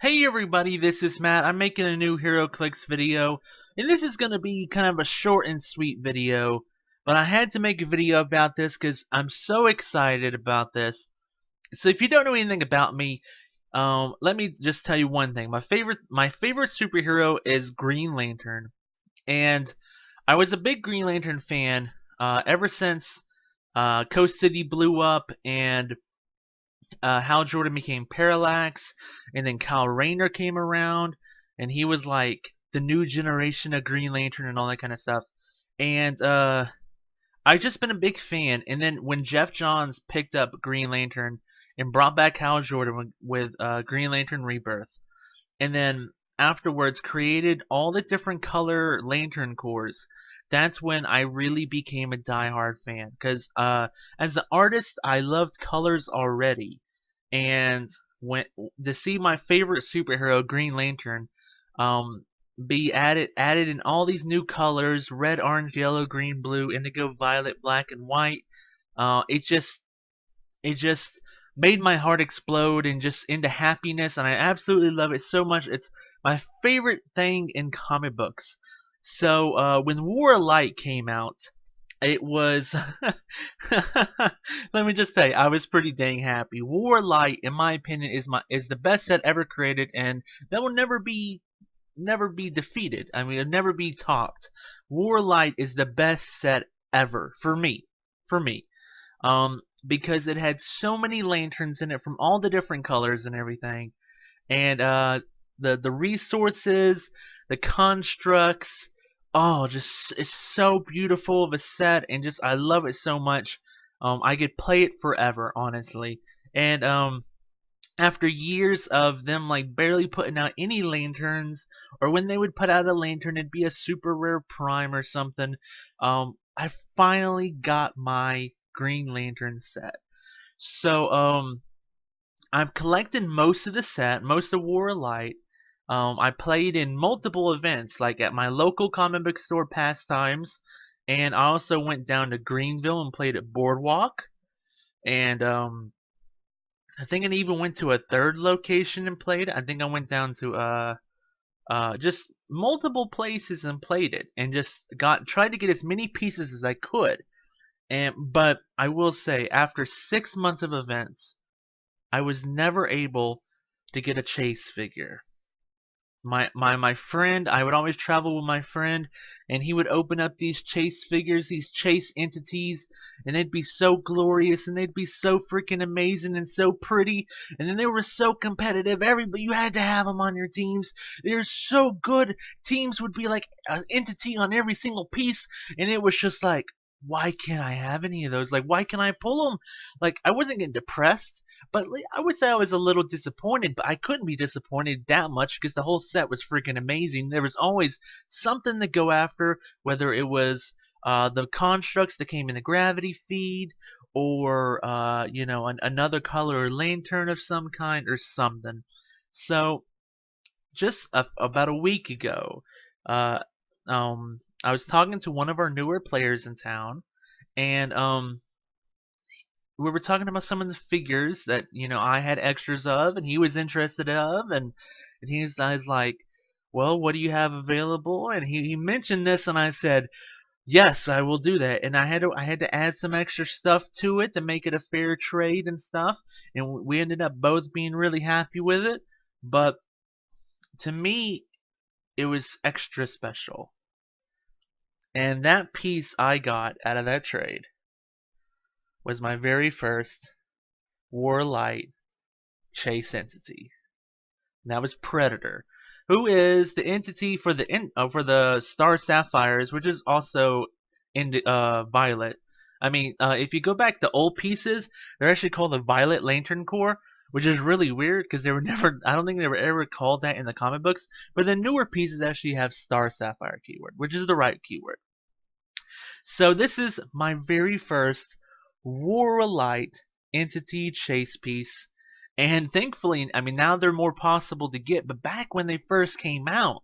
Hey everybody, this is Matt. I'm making a new Heroclix video, and this is going to be kind of a short and sweet video, but I had to make a video about this because I'm so excited about this. So if you don't know anything about me, let me just tell you one thing. My favorite superhero is Green Lantern, and I was a big Green Lantern fan ever since Coast City blew up and Hal Jordan became Parallax, and then Kyle Rayner came around, and he was like the new generation of Green Lantern and all that kind of stuff. And I've just been a big fan. And then when Jeff Johns picked up Green Lantern and brought back Hal Jordan with Green Lantern Rebirth, and then afterwards created all the different color Lantern Corps, that's when I really became a diehard fan. Because as an artist, I loved colors already, and when to see my favorite superhero, Green Lantern, um, be added in all these new colors: red, orange, yellow, green, blue, indigo, violet, black, and white. It just made my heart explode and just into happiness, and I absolutely love it so much. It's my favorite thing in comic books. So when War of Light came out, it was let me just say, I was pretty dang happy. War of Light, in my opinion, is the best set ever created, and that will never be defeated. I mean, it'll never be topped. War of Light is the best set ever for me. For me. Because it had so many lanterns in it from all the different colors and everything, and the resources, the constructs, oh, just it's so beautiful of a set, and just I love it so much. I could play it forever, honestly. And after years of them like barely putting out any lanterns, or when they would put out a lantern, it'd be a super rare prime or something. I finally got my Green Lantern set. So I've collected most of the set, most of War of Light. I played in multiple events, like at my local comic book store Pastimes, and I also went down to Greenville and played at Boardwalk. And I think I even went to a third location and played. I think I went down to just multiple places and played it, and just tried to get as many pieces as I could. But I will say, after 6 months of events, I was never able to get a chase figure. My friend, I would always travel with my friend, and he would open up these chase figures, these chase entities, and they'd be so glorious, and they'd be so freaking amazing and so pretty, and then they were so competitive. Everybody, you had to have them on your teams. They're so good. Teams would be like an entity on every single piece, and it was just like, why can't I have any of those? Like, why can't I pull them? Like, I wasn't getting depressed, but I would say I was a little disappointed, but I couldn't be disappointed that much because the whole set was freaking amazing. There was always something to go after, whether it was the constructs that came in the gravity feed, or another color or lantern of some kind or something. So just about a week ago, uh, I was talking to one of our newer players in town, and we were talking about some of the figures that I had extras of, and he was interested of, and I was like, well, what do you have available? And he mentioned this, and I said, yes, I will do that. And I had to add some extra stuff to it to make it a fair trade and stuff, and we ended up both being really happy with it. But to me, it was extra special, and that piece I got out of that trade was my very first Warlight chase entity. And that was Predator, who is the entity for the Star Sapphires, which is also in Violet. I mean, if you go back to old pieces, they're actually called the Violet Lantern Corps, which is really weird because they were never. I don't think they were ever called that in the comic books. But the newer pieces actually have Star Sapphire keyword, which is the right keyword. So this is my very first War Light entity chase piece. And thankfully, I mean, now they're more possible to get, but back when they first came out,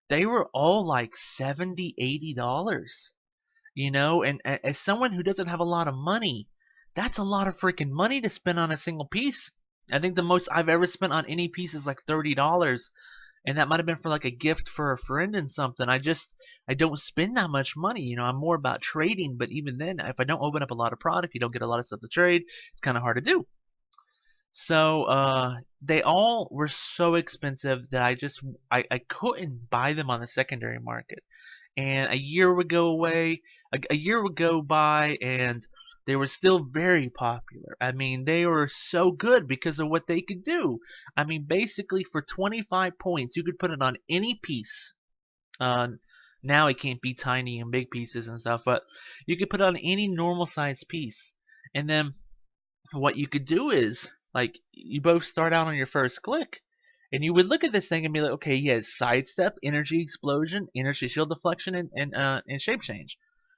they were all like $70, $80. And as someone who doesn't have a lot of money, that's a lot of freaking money to spend on a single piece. I think the most I've ever spent on any piece is like $30, and that might have been for like a gift for a friend and something. I don't spend that much money. I'm more about trading, but even then, if I don't open up a lot of product, you don't get a lot of stuff to trade. It's kind of hard to do. So they all were so expensive that I couldn't buy them on the secondary market. And a year would go by, and they were still very popular. I mean, they were so good because of what they could do. I mean, basically for 25 points, you could put it on any piece. Uh, Now it can't be tiny and big pieces and stuff, but you could put it on any normal size piece. And then what you could do is, like, you both start out on your first click, and you would look at this thing and be like, okay, he has sidestep, energy explosion, energy shield deflection, and shape change.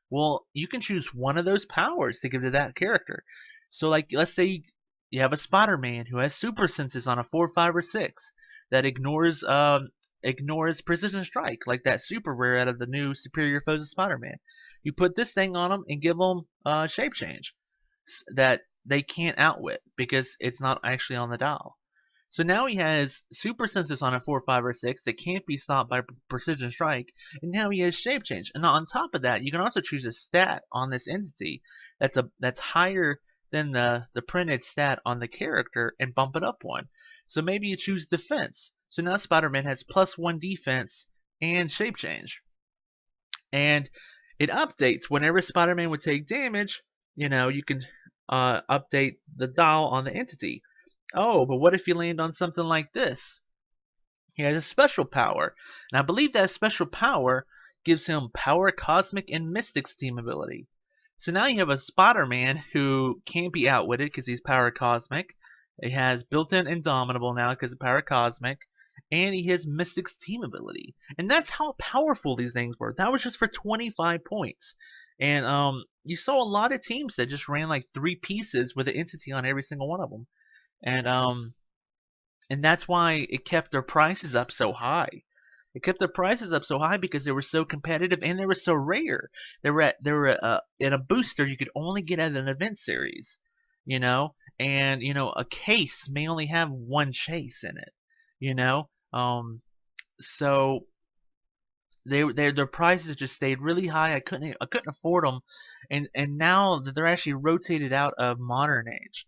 Well, you can choose one of those powers to give to that character. So, like, let's say you have a Spider-Man who has super senses on a 4, 5, or 6 that ignores precision strike, like that super rare out of the new Superior Foes of Spider-Man. You put this thing on him and give him shape change that they can't outwit because it's not actually on the dial. So now he has super senses on a 4, 5, or 6 that can't be stopped by precision strike, and now he has shape change. And on top of that, you can also choose a stat on this entity that's higher than the printed stat on the character and bump it up one. So maybe you choose defense. So now Spider-Man has +1 defense and shape change. And it updates whenever Spider-Man would take damage. You can update the dial on the entity. Oh, but what if you land on something like this? He has a special power, and I believe that special power gives him Power Cosmic and Mystic's team ability. So now you have a Spider-Man who can't be outwitted because he's Power Cosmic. He has built-in Indomitable now because of Power Cosmic, and he has Mystic's team ability. And that's how powerful these things were. That was just for 25 points. And you saw a lot of teams that just ran like 3 pieces with an entity on every single one of them. And that's why it kept their prices up so high. It kept their prices up so high because they were so competitive and they were so rare. They were in a booster you could only get at an event series, and a case may only have one chase in it, you know. So their prices just stayed really high. I couldn't afford them, and now that they're actually rotated out of Modern Age,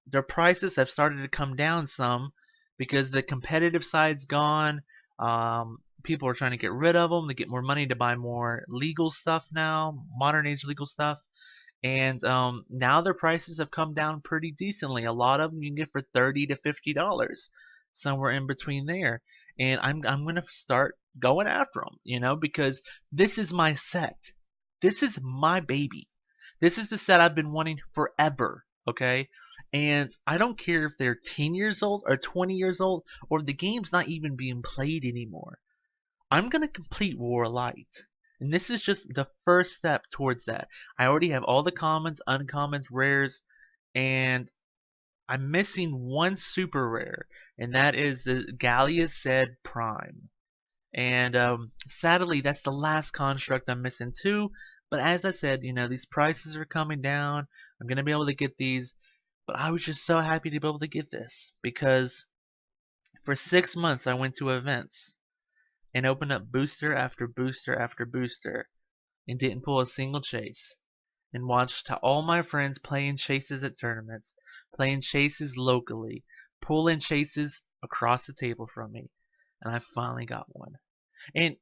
their prices have started to come down some because the competitive side's gone. People are trying to get rid of them to get more money to buy more legal stuff now, Modern Age legal stuff. And now their prices have come down pretty decently. A lot of them you can get for $30 to $50, somewhere in between there. And I'm gonna start going after them, because this is my set. This is my baby. This is the set I've been wanting forever. Okay, and I don't care if they're 10 years old or 20 years old or the game's not even being played anymore. I'm gonna complete War of Light. And this is just the first step towards that. I already have all the commons, uncommons, rares, and I'm missing one super rare, and that is the Gallia Zed Prime. And sadly, that's the last construct I'm missing too. But as I said, these prices are coming down. I'm going to be able to get these. But I was just so happy to be able to get this because for 6 months I went to events and opened up booster after booster after booster and didn't pull a single chase, and watched all my friends playing chases at tournaments, playing chases locally, pulling chases across the table from me, and I finally got one. And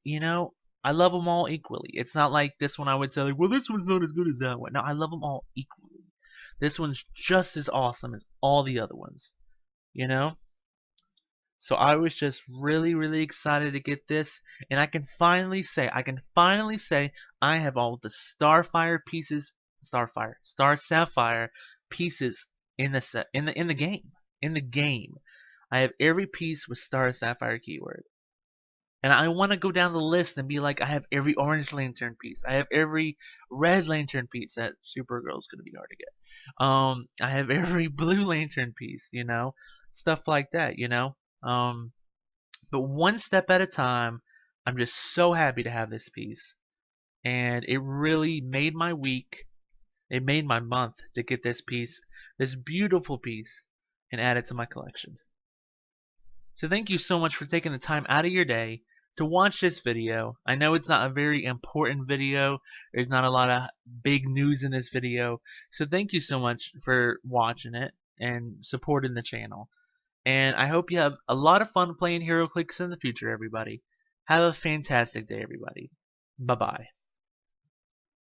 I love them all equally. It's not like this one I would say, like, well, this one's not as good as that one. No, I love them all equally. This one's just as awesome as all the other ones, you know? So I was just really, really excited to get this, and I can finally say I have all the Starfire pieces, Star Sapphire pieces in the set, in the game, I have every piece with Star Sapphire keyword. And I want to go down the list and be like, I have every Orange Lantern piece. I have every Red Lantern piece. That Supergirl's going to be hard to get. I have every Blue Lantern piece, stuff like that, But one step at a time, I'm just so happy to have this piece. And it really made my week. It made my month to get this piece, this beautiful piece. and add it to my collection. So thank you so much for taking the time out of your day to watch this video. I know it's not a very important video. There's not a lot of big news in this video. So thank you so much for watching it and supporting the channel. And I hope you have a lot of fun playing Heroclix in the future, everybody. Have a fantastic day, everybody. Bye-bye.